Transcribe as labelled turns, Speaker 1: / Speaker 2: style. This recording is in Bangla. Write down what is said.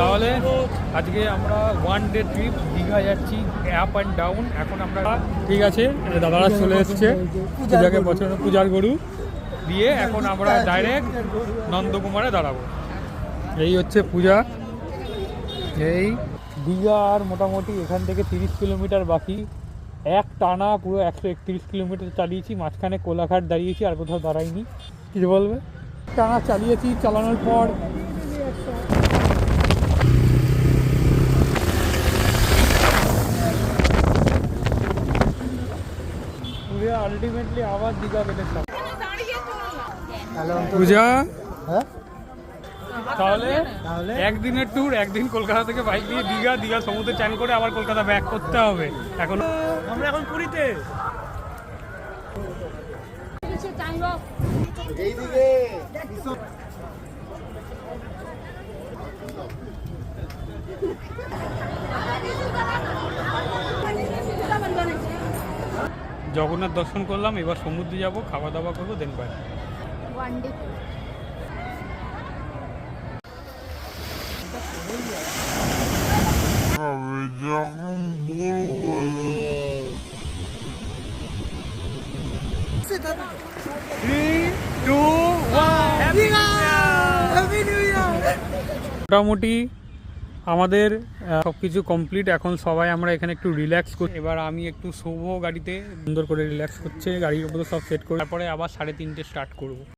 Speaker 1: তাহলে আজকে আমরা ওয়ান ডে ট্রিপ দীঘা যাচ্ছি, অ্যাপ অ্যান্ড ডাউন। এখন আমরা ঠিক আছে, দাদারা চলে এসছে পূজাকে পছন্দ, পূজার গরু দিয়ে এখন আমরা ডাইরেক্ট নন্দকুমারে দাঁড়াবো। এই হচ্ছে পূজা। এই দীঘা আর মোটামুটি এখান থেকে 30 কিলোমিটার বাকি। এক টানা পুরো 131 কিলোমিটার চালিয়েছি, মাঝখানে কোলাঘাট দাঁড়িয়েছি, আর কোথাও দাঁড়াইনি। কিছু বলবে? টানা চালিয়েছি, চালানোর পর আলটিমেটলি আবার দীঘা পেতেছিলাম। পূজা তাহলে একদিনের ট্যুর, একদিন কলকাতা থেকে বাইক নিয়ে দীঘা, দীঘা সমুদ্রে চান করে আবার কলকাতা ব্যাক করতে হবে। এখন আমরা এখন পুরীতে। জগন্নাথ দর্শন করলাম, এবার সমুদ্রে যাব, খাওয়া দাওয়া করবো, দেন বাই। মোটামুটি আমাদের সবকিছু কমপ্লিট। এখন সবাই আমরা এখানে একটু রিল্যাক্স করি। এবার আমি একটু শোবো গাড়িতে, সুন্দর করে রিল্যাক্স করছে, গাড়ির উপরে সব সেট করে তারপরে আবার 3:30 স্টার্ট করবো।